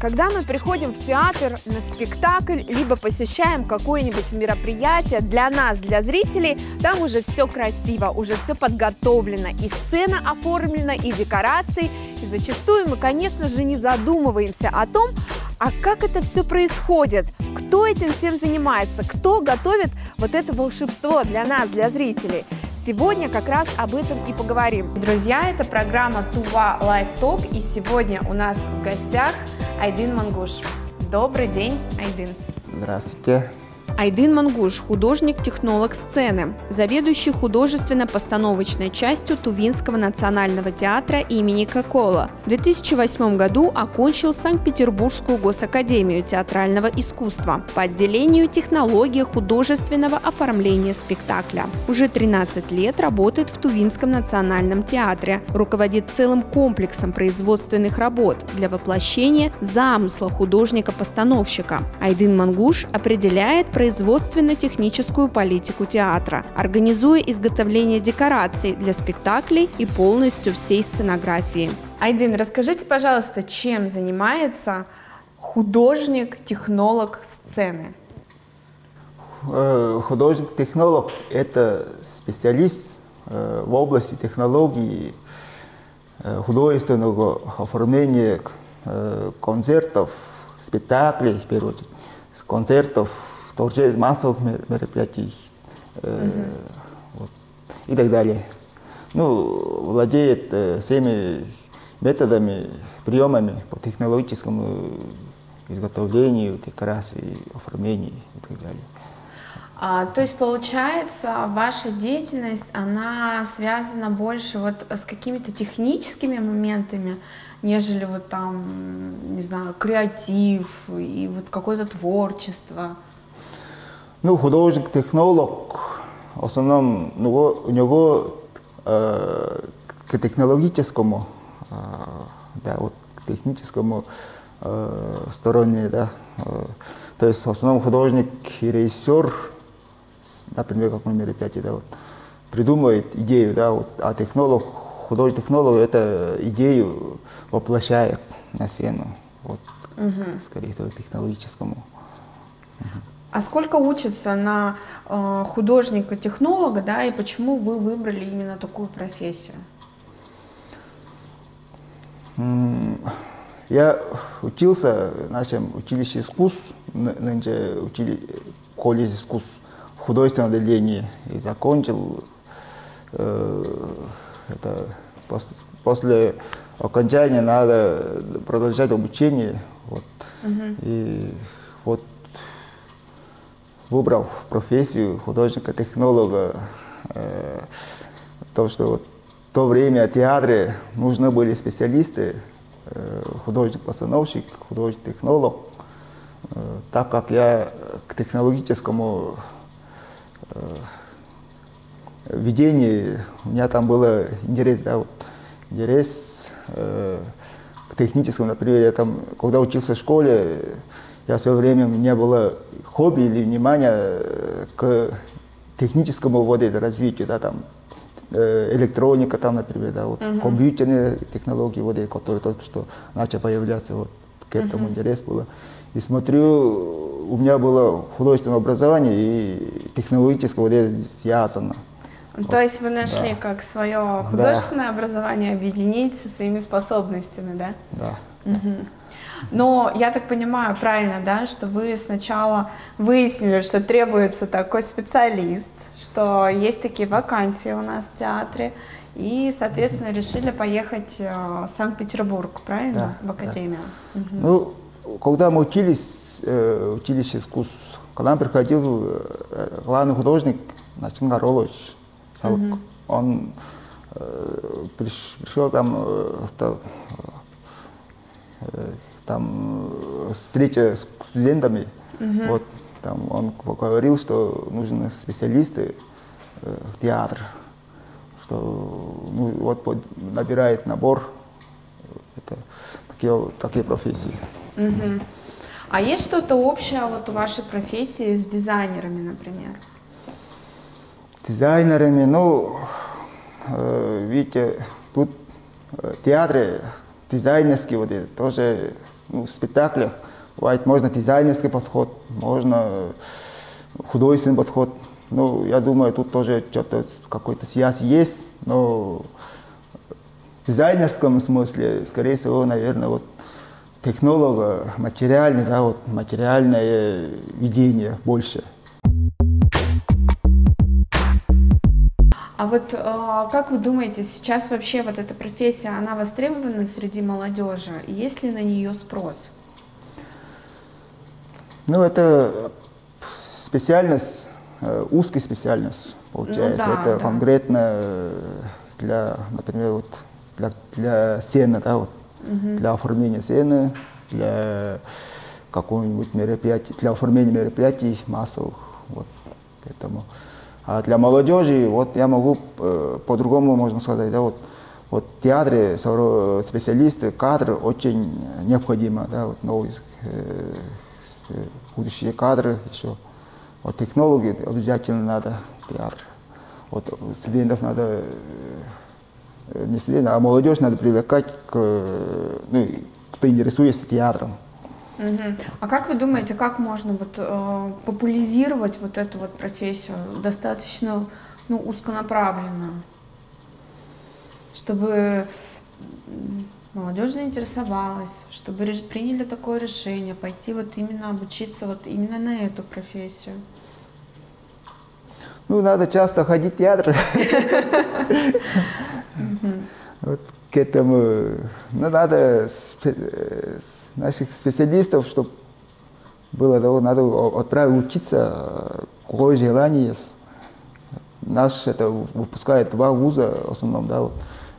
Когда мы приходим в театр на спектакль, либо посещаем какое-нибудь мероприятие, для нас, для зрителей, там уже все красиво, уже все подготовлено, и сцена оформлена, и декорации. И зачастую мы, конечно же, не задумываемся о том, а как это все происходит, кто этим всем занимается, кто готовит вот это волшебство для нас, для зрителей. Сегодня как раз об этом и поговорим. Друзья, это программа Тува Live Talk, и сегодня у нас в гостях Айдын Мангуш. Добрый день, Айдын. Здравствуйте. Айдын Мангуш – художник-технолог сцены, заведующий художественно-постановочной частью Тувинского национального театра имени Кокола. В 2008 году окончил Санкт-Петербургскую госакадемию театрального искусства по отделению технологии художественного оформления спектакля. Уже 13 лет работает в Тувинском национальном театре, руководит целым комплексом производственных работ для воплощения замысла художника-постановщика. Айдын Мангуш определяет производственно-техническую политику театра, организуя изготовление декораций для спектаклей и полностью всей сценографии. Айдын, расскажите, пожалуйста, чем занимается художник-технолог сцены? Художник-технолог – это специалист в области технологии художественного оформления концертов, спектаклей, в первую очередь, концертов, массовых мероприятий вот, и так далее. Ну, владеет всеми методами, приемами по технологическому изготовлению, декорации, оформлению и так далее. То есть, получается, ваша деятельность, она связана больше вот с какими-то техническими моментами, нежели вот там, не знаю, креатив и вот какое-то творчество? Ну, художник-технолог, в основном, у него к технологическому, да, вот, к техническому стороне, да, то есть в основном художник и режиссер, например, какое мероприятие, да, вот, придумывает идею, да, вот, а технолог, художник-технолог эту идею воплощает на сцену, вот, скорее всего, технологическому. А сколько учатся на художника-технолога, да, и почему вы выбрали именно такую профессию? Я учился в нашем училище искусств, нынче колледж искусств в художественном отделении, и закончил это после окончания надо продолжать обучение, вот, и вот выбрал профессию художника-технолога, то, что вот в то время в театре нужны были специалисты, художник-постановщик, художник-технолог, так как я к технологическому ведению, у меня там был интерес, да, вот, интерес к техническому, например, я там, когда учился в школе, я в свое время, у меня было хобби или внимание к техническому вот, развитию, да, там, электроника, там, например, да, вот, компьютерные технологии, вот, которые только что начали появляться, вот, к этому интерес было. И смотрю, у меня было художественное образование и технологическое вот это связано. То вот, есть вы нашли, да, как свое художественное образование объединить со своими способностями, да? Да. Но я так понимаю, правильно, да, что вы сначала выяснили, что требуется такой специалист, что есть такие вакансии у нас в театре, и, соответственно, решили поехать в Санкт-Петербург, правильно, в академию? Да. Ну, когда мы учились в училище искусств, к нам приходил главный художник Начин Гаролович. Он пришел там встреча с студентами, вот, там он говорил, что нужны специалисты в театр, что ну, вот набирает набор, это такие профессии. А есть что-то общее вот у вашей профессии с дизайнерами, например? Дизайнерами, ну, видите, тут в театре дизайнерские вот тоже ну, в спектаклях бывает, можно дизайнерский подход, можно художественный подход. Ну, я думаю, тут тоже что-то, какой-то связь есть, но в дизайнерском смысле, скорее всего, наверное, вот технолога материальный, да, вот материальное видение больше. А вот как вы думаете, сейчас вообще вот эта профессия, она востребована среди молодежи? Есть ли на нее спрос? Ну, это специальность, узкая специальность, получается. Ну, да, это да. конкретно для, например, вот для сцены, да, вот, для оформления сцены, для какого-нибудь мероприятия, для оформления мероприятий массовых. Вот, к этому. А для молодежи, вот я могу по-другому, можно сказать, да, вот в театре специалисты, кадры очень необходимо, да, вот новые будущие кадры еще. Вот технологии обязательно надо в театр. Вот студентов надо, не студентов, а молодежь надо привлекать ну, кто интересуется театром. А как вы думаете, как можно вот, популяризировать вот эту вот профессию достаточно, ну, узконаправленно, чтобы молодежь заинтересовалась, чтобы приняли такое решение, пойти вот именно обучиться вот именно на эту профессию? Ну, надо часто ходить в театр. Вот к этому, ну, надо наших специалистов, чтобы было, надо отправить учиться, какое желание есть. Наш это выпускает два вуза в основном, да, вот.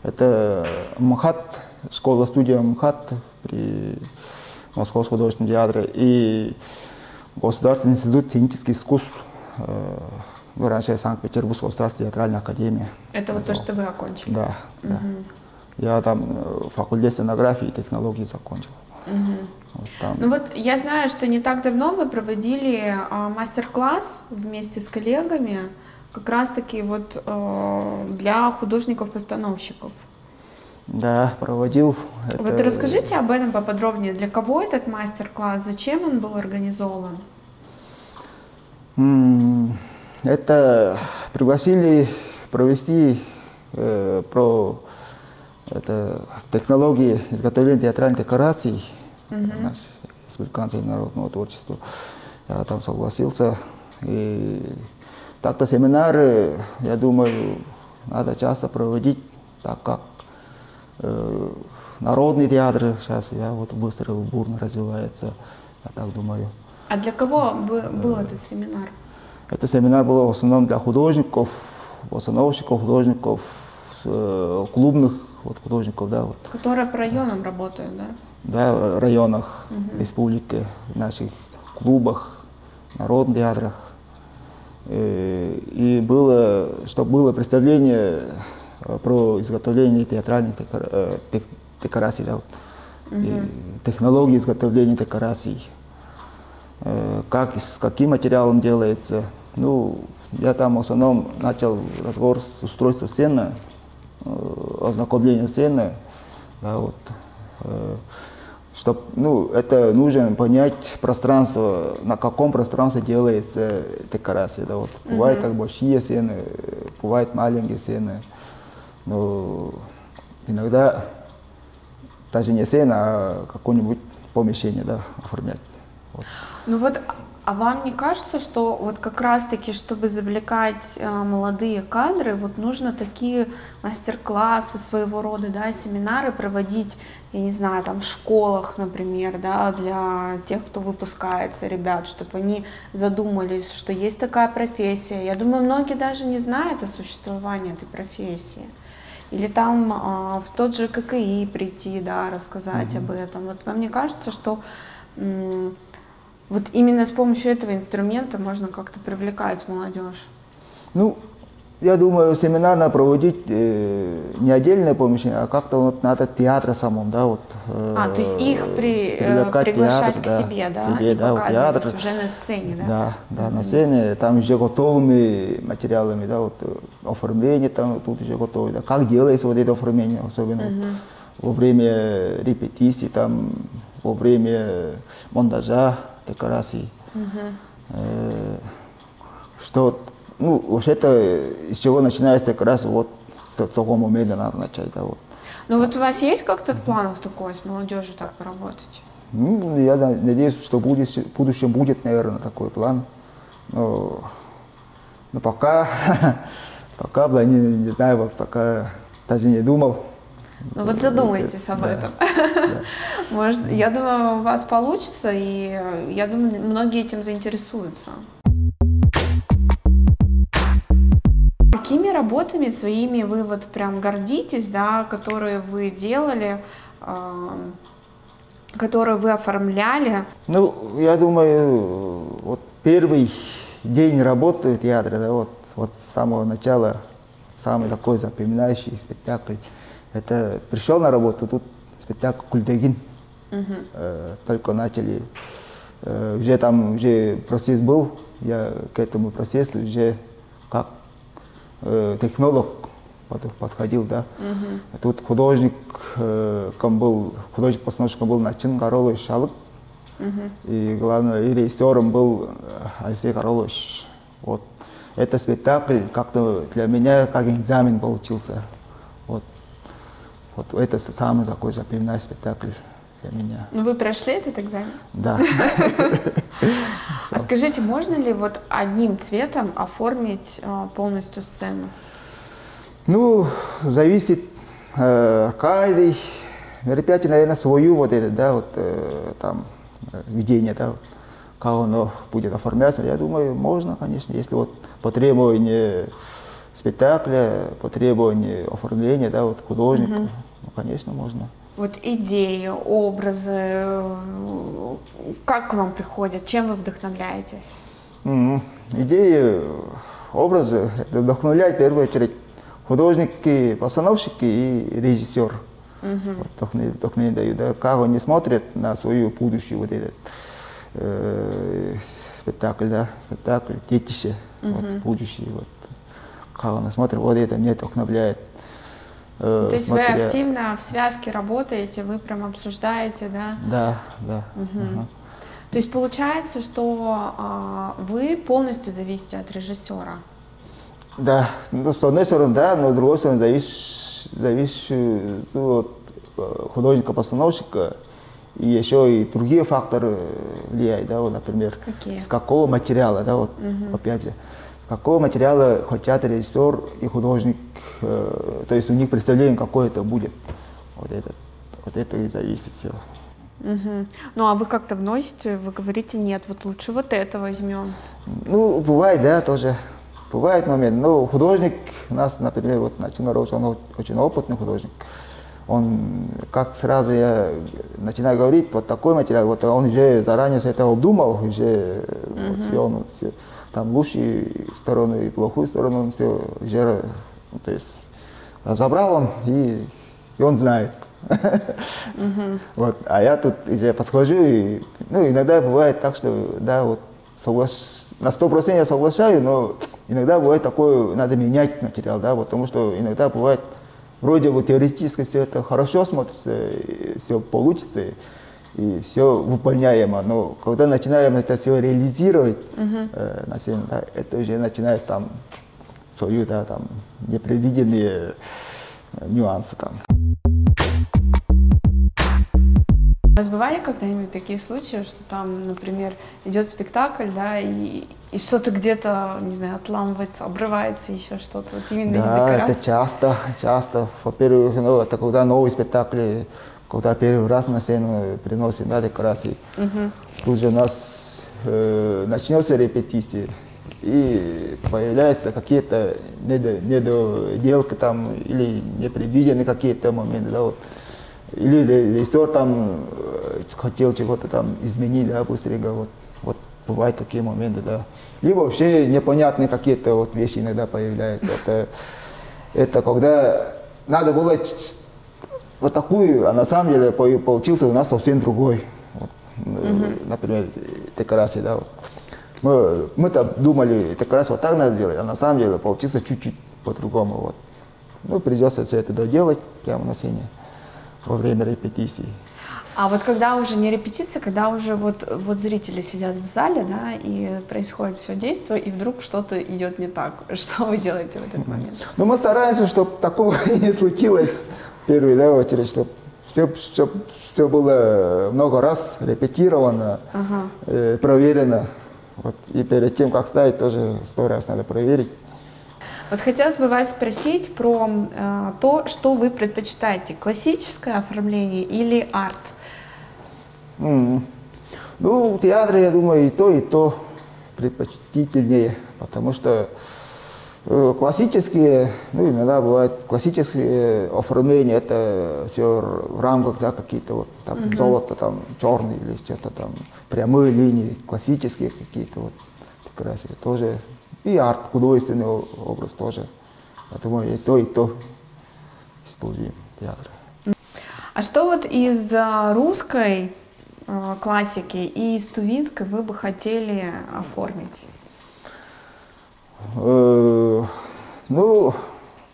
Это МХАТ, школа-студия МХАТ при Московском художественном театре и Государственный институт технических искусств, раньше Санкт-Петербургская государственная театральная академия. Это вот то, что вы окончили? Да, да. Я там факультет сценографии и технологии закончил. Вот там. Ну вот я знаю, что не так давно вы проводили мастер-класс вместе с коллегами, как раз-таки вот для художников-постановщиков. Да, проводил. Вот расскажите об этом поподробнее. Для кого этот мастер-класс? Зачем он был организован? Это пригласили провести про технологии изготовления театральных декораций нашей республиканской народного творчества. Я там согласился. И так-то семинары, я думаю, надо часто проводить, так как народный театр сейчас вот быстро, бурно развивается, я так думаю. А для кого был этот семинар? Этот семинар был в основном для художников, постановщиков, художников, клубных художников, да, вот. Которые по районам работают, да? Да, в районах республики, в наших клубах, народных театрах. И было, чтобы было представление про изготовление театральных декораций, да, и технологии изготовления декораций, с каким материалом делается. Ну, я там в основном начал разговор с устройством сцены, ознакомление сцены, да, вот, чтобы, ну, это нужно понять пространство, на каком пространстве делается декорация, да, вот. Бывают так большие сцены, бывают маленькие сцены, но иногда даже не сцена, а какое-нибудь помещение, да, оформлять. Вот. Ну вот, а вам не кажется, что вот как раз-таки, чтобы завлекать молодые кадры, вот нужно такие мастер-классы своего рода, да, семинары проводить, я не знаю, там в школах, например, да, для тех, кто выпускается, ребят, чтобы они задумались, что есть такая профессия. Я думаю, многие даже не знают о существовании этой профессии. Или там в тот же ККИ прийти, да, рассказать об этом. Вот вам не кажется, что вот именно с помощью этого инструмента можно как-то привлекать молодежь? Ну, я думаю, семинар надо проводить не отдельное помещение, а как-то вот надо театр самом, да, вот. То есть их приглашать театр, к себе, да, и да, показывать театр, уже на сцене, да? Да, да, на сцене, там уже готовыми материалами, да, вот оформление там тут уже готово, да, как делается вот это оформление, особенно во время репетиции, там во время монтажа декораций. Что, ну, вообще это из чего начинается как раз вот с такого момента надо начать, да, вот. Ну вот у вас есть как-то в планах такое с молодежью так поработать? Ну, я надеюсь, что в будущем будет, наверное, такой план. Но пока, пока, не знаю, пока даже не думал. Ну вот задумайтесь об этом. Может, я думаю, у вас получится, и я думаю, многие этим заинтересуются. Какими работами своими вы вот прям гордитесь, да, которые вы делали, которые вы оформляли? Ну, я думаю, вот первый день работы театра, да, вот с самого начала, самый такой запоминающий спектакль. Это пришел на работу, тут спектакль «Кульдегин». Только начали. Уже процесс был, я к этому процессу уже как технолог подходил, да. Тут художник-постановщиком был Начин Каролович Шалык, и главное, и режиссером был Алексей Каролович. Вот. Это спектакль как-то для меня как экзамен получился. Вот это самый такой запоминающий спектакль для меня. Ну вы прошли этот экзамен? Да. А скажите, можно ли вот одним цветом оформить полностью сцену? Ну, зависит каждый мероприятие, наверное, свою вот это, да, вот там видение, да, как оно будет оформляться. Я думаю, можно, конечно, если вот по требованию спектакля, по требованию оформления, да, вот художника, ну, конечно, можно. Вот идеи, образы, как к вам приходят, чем вы вдохновляетесь? Идеи, образы вдохновляют в первую очередь художники, постановщики и режиссер. Вот, вдохновение дают, да, как они смотрят на свою будущую вот этот спектакль, да, спектакль, детище, вот, будущее, вот, как они смотрят, вот это меня вдохновляет. То есть вы активно в связке работаете, вы прям обсуждаете, да? Да. То есть получается, что вы полностью зависите от режиссера? Да, ну, с одной стороны, да, но с другой стороны зависит от художника-постановщика, и еще и другие факторы влияют, да, вот, например, с какого материала, да, вот, опять же. Какого материала хотят режиссер и художник, то есть у них представление какое-то будет. Вот это и зависит все. Ну а вы как-то вносите, вы говорите, нет, вот лучше вот это возьмем. Ну, бывает, да, тоже. Бывает момент. Но художник у нас, например, вот Начин Каролович, он очень опытный художник. Он, как сразу я начинаю говорить, вот такой материал, вот он уже заранее все это обдумал, уже вот, все. Там лучшие стороны и плохую сторону он все уже, то есть, разобрал он, и он знает. Вот. А я тут уже подхожу, и, ну, иногда бывает так, что, да, вот, на 100% я соглашаю, но иногда бывает такое, надо менять материал, да, потому что иногда бывает, вроде бы теоретически все это хорошо смотрится, все получится, и все выполняемо, но когда начинаем это все реализировать на сцене, да, это уже начинает там свою, да, там непредвиденные нюансы там. У вас бывали когда-нибудь такие случаи, что там, например, идет спектакль, да, и что-то где-то, не знаю, отламывается, обрывается, еще что-то, вот именно из декораций? Да, это часто. Во-первых, ну, это когда новый спектакль, когда первый раз на сцену приносим, да, декорации. Тут же у нас начнется репетиция, и появляются какие-то недоделки там, или непредвиденные какие-то моменты, да, вот. Или режиссер там хотел чего-то там изменить, да, быстренько, вот бывают такие моменты, да. Либо вообще непонятные какие-то вот вещи иногда появляются. Это когда надо было вот такую, а на самом деле получился у нас совсем другой. Вот, например, декорации, да. Вот. Мы-то думали, декорацию вот так надо делать, а на самом деле получился чуть-чуть по-другому. Вот. Ну, придется все это доделать прямо на сцене во время репетиции. А вот когда уже не репетиция, когда уже вот зрители сидят в зале, да, и происходит все действие, и вдруг что-то идет не так, что вы делаете в этот момент? Ну, мы стараемся, чтобы такого не случилось в первую, да, очередь, чтобы все было много раз репетировано, проверено. Вот. И перед тем, как ставить, тоже 100 раз надо проверить. Вот хотелось бы вас спросить про то, что вы предпочитаете, классическое оформление или арт? Ну, в театре, я думаю, и то предпочтительнее, потому что классические, ну, иногда бывает классические оформления, это все в рамках, да, какие-то вот там золото, там черный или что-то там, прямые линии, классические какие-то вот красивые тоже. И арт, художественный образ тоже. Я думаю, и то используем в театре. А что вот из русской классики и из тувинской вы бы хотели оформить? Ну,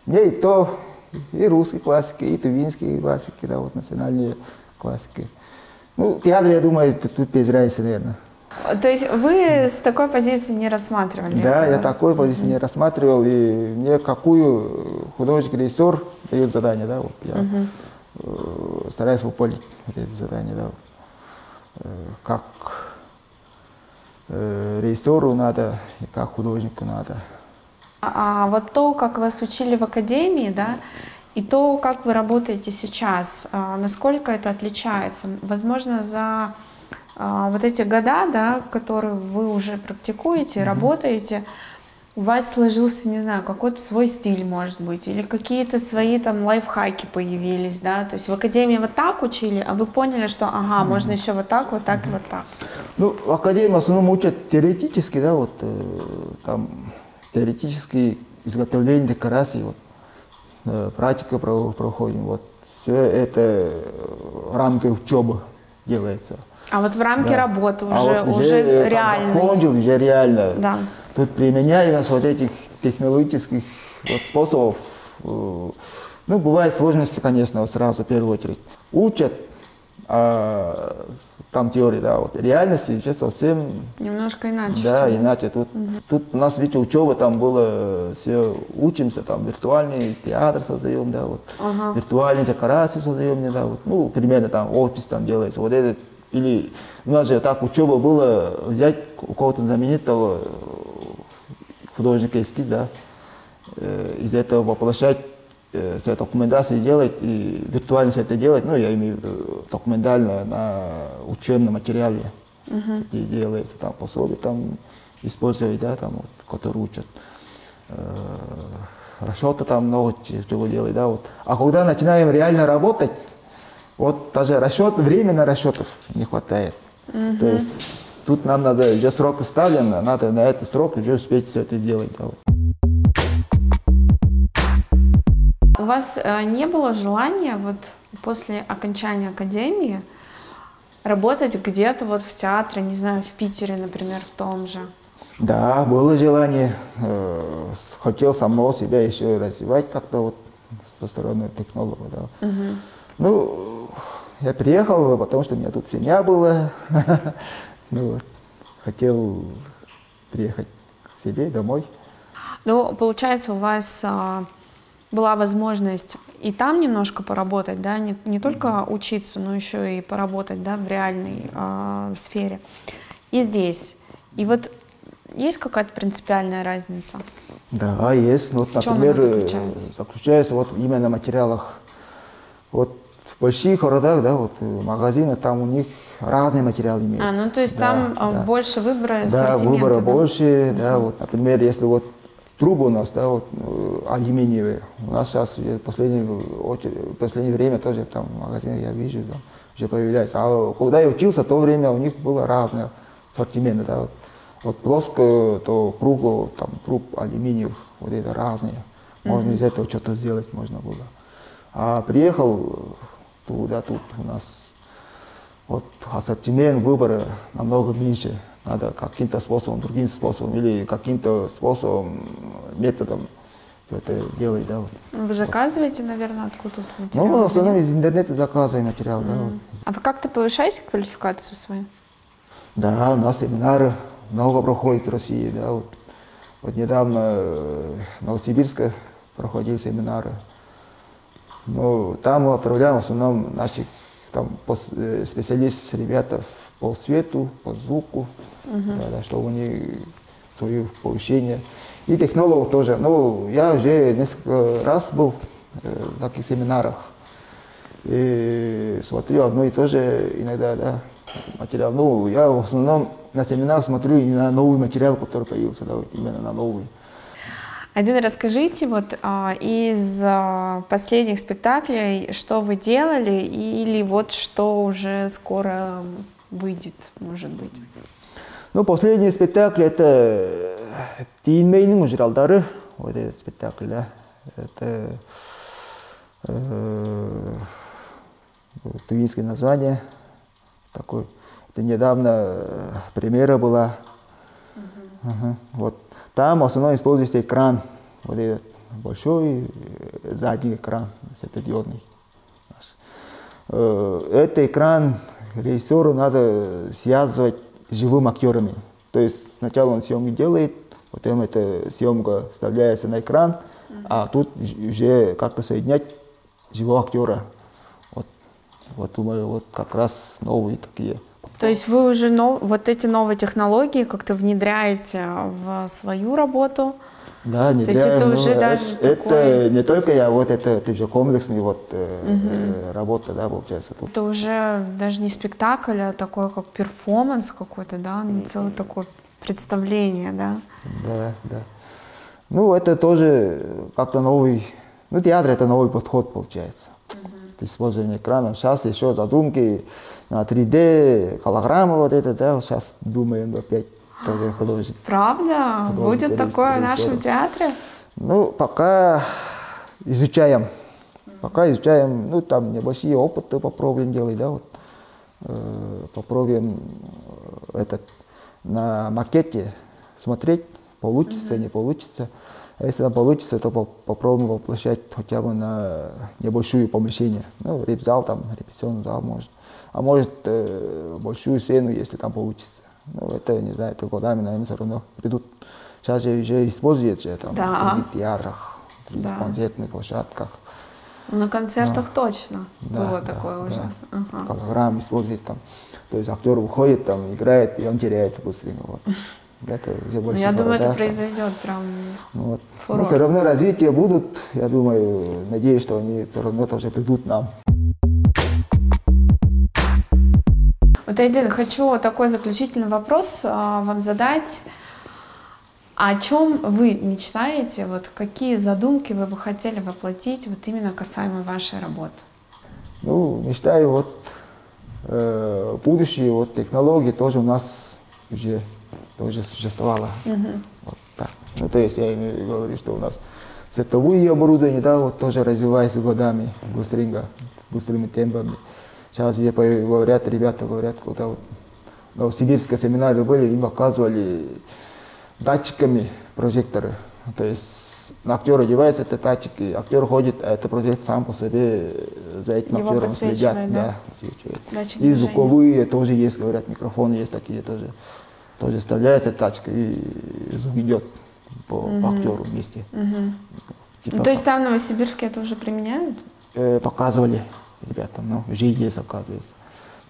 мне и то, и русские классики, и тувинские классики, да, вот национальные классики. Ну, театр, я думаю, тут без разницы, наверное. То есть вы с такой позиции не рассматривали? Да, это? я такой позиции не рассматривал, и мне какую художник-режиссер дает задание, да, вот я стараюсь выполнить вот это задание, да, вот, как режиссеру надо и как художнику надо. А вот то, как вас учили в академии, да, и то, как вы работаете сейчас, насколько это отличается? Возможно, за вот эти года, да, которые вы уже практикуете, работаете, у вас сложился, не знаю, какой-то свой стиль, может быть, или какие-то свои там лайфхаки появились, да, то есть в академии вот так учили, а вы поняли, что, ага, можно еще вот так и вот так. Ну, в академии в основном учат теоретически, да, вот там теоретические изготовление декораций, вот, практика проходим, вот, все это в рамках учебы делается. А вот в рамке работы уже реально. Закончил, уже реально. Да. Тут применяемость вот этих технологических вот способов. Ну, бывают сложности, конечно, вот сразу в первую очередь. Учат, там теория, да, вот реальности сейчас совсем... Немножко иначе. Да, все, иначе. Тут у нас, видите, учеба там было, все учимся, там виртуальный театр создаем, да, вот, виртуальные декорации создаем, да, вот, ну, примерно там офис там делается, вот это. Или у нас же так учеба была взять у кого-то знаменитого художника эскиз, да, из этого воплощать, все документации делать и виртуально все это делать, ну, я имею в виду документально на учебном материале делается, там пособие там использовать, да, там, вот, которые учат. Расчеты там много чего делать, да, вот. А когда начинаем реально работать, вот даже время на расчетов не хватает. То есть тут нам надо, уже срок ставлен, надо на этот срок уже успеть все это делать. Да, вот. У вас не было желания вот после окончания академии работать где-то вот в театре, не знаю, в Питере, например, в том же? Да, было желание. Хотел самого себя еще развивать как-то вот со стороны технолога. Да. Ну, я приехал, потому что у меня тут семья была. Ну, вот, хотел приехать к себе домой. Ну, получается, у вас была возможность и там немножко поработать, да, не только учиться, но еще и поработать, да, в реальной сфере. И здесь. И вот есть какая-то принципиальная разница? Да, есть. Вот, например, заключается вот именно в материалах. Вот в больших городах, да, вот магазины, там у них разные материалы имеются. Ну то есть да, там больше выбора, да, выбора больше, да, вот, например, если вот трубы у нас, да, вот алюминиевые, у нас сейчас в последнее время тоже там в магазинах я вижу, да, уже появляется. А когда я учился, в то время у них было разное ассортимент, да, вот плоское, то круглое, там труб алюминиевых, вот это разные. Можно из этого что-то сделать, можно было. А приехал туда, тут у нас вот ассортимент выбора намного меньше. Надо каким-то способом, другим способом или каким-то способом, методом все это делать, да. Вот. Вы заказываете, наверное, откуда-то материал? Ну, в основном из интернета заказываем материал, да. Вот. А вы как-то повышаете квалификацию свою? Да, у нас семинары много проходят в России, да. Вот недавно в Новосибирске проходили семинары. Ну, там мы отправляем в основном наших там специалистов, ребята по свету, по звуку, да, чтобы они свое повышение. И технологов тоже. Ну, я уже несколько раз был в таких семинарах. И смотрю одно и то же иногда, да, материал. Ну, я в основном на семинарах смотрю и на новый материал, который появился, да, именно на новый. Айдын, расскажите, вот из последних спектаклей, что вы делали, или вот что уже скоро выйдет, может быть? Ну, последний спектакль это Тинмейнин мужралдары, вот этот спектакль, да. Это тувинское название такой. Это недавно премьера была. Вот. Там в основном используется экран, вот этот большой задний экран, светодиодный. Этот экран режиссеру надо связывать с живыми актерами. То есть сначала он съемку делает, потом эта съемка вставляется на экран, а тут уже как-то соединять живого актера. Вот думаю, вот как раз новые такие. То есть вы уже вот эти новые технологии как-то внедряете в свою работу? Да, внедряем. То есть это уже даже это такой... не только я, вот это же комплексная работа, да, получается. Тут. Это уже даже не спектакль, а такой как перформанс какой-то, да, целое такое представление, да? Да, да. Ну, это тоже как-то новый, ну, театр это новый подход получается. Использование экрана. Сейчас еще задумки на 3D, голограмма вот это, да, сейчас думаем опять тоже художник. Правда? Будет такое в нашем театре? Ну, пока изучаем. Пока изучаем, ну, там небольшие опыты попробуем делать, да, вот. Попробуем на макете смотреть, получится, не получится. А если получится, то попробуем воплощать хотя бы на небольшое помещение. Ну, репзал, там, репетиционный зал может. А может, большую сцену, если там получится. Ну, это, не знаю, это годами, наверное, все равно придут. Сейчас же уже используют же, там, да. в других театрах, в других концертных площадках. На концертах точно было такое уже. Голограмм используют там. То есть актер выходит, там, играет, и он теряется быстрее. Вот. Это уже больше я думаю, это произойдет прям вот. фурор. Но все равно развитие будут, я думаю, надеюсь, что они все равно тоже придут к нам. Вот, Айдын, хочу такой заключительный вопрос вам задать. О чем вы мечтаете? Вот какие задумки вы бы хотели воплотить вот именно касаемо вашей работы? Ну, мечтаю, вот будущее, вот технологии тоже у нас уже тоже существовало. Вот так. Ну, то есть я говорю, что у нас световые оборудования, да, вот тоже развивается годами, быстрыми темпами. Сейчас где говорят, ребята говорят, куда вот в Новосибирске семинары были, им показывали датчиками прожекторы. То есть на актера одевается этот датчик, и актер ходит, а этот прожектор сам по себе за этим актером следят. Да, и звуковые тоже есть, говорят, микрофоны есть такие тоже. Тоже вставляется датчик, и звук идет по актеру вместе. Типа, то есть там в Новосибирске это уже применяют? Показывали ребятам, но уже есть, оказывается.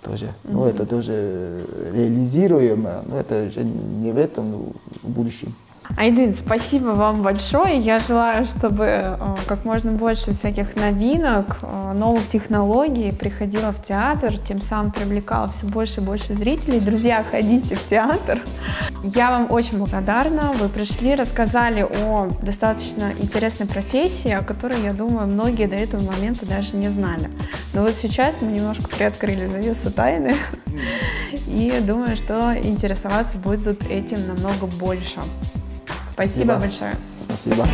Тоже. Ну, это тоже реализируемо, но это уже не в этом, но в будущем. Айдын, спасибо вам большое. Я желаю, чтобы как можно больше всяких новинок, новых технологий приходило в театр, тем самым привлекало все больше и больше зрителей. Друзья, ходите в театр. Я вам очень благодарна. Вы пришли, рассказали о достаточно интересной профессии, о которой, я думаю, многие до этого момента даже не знали. Но вот сейчас мы немножко приоткрыли завесу тайны. И думаю, что интересоваться будут этим намного больше. Спасибо большое. Спасибо.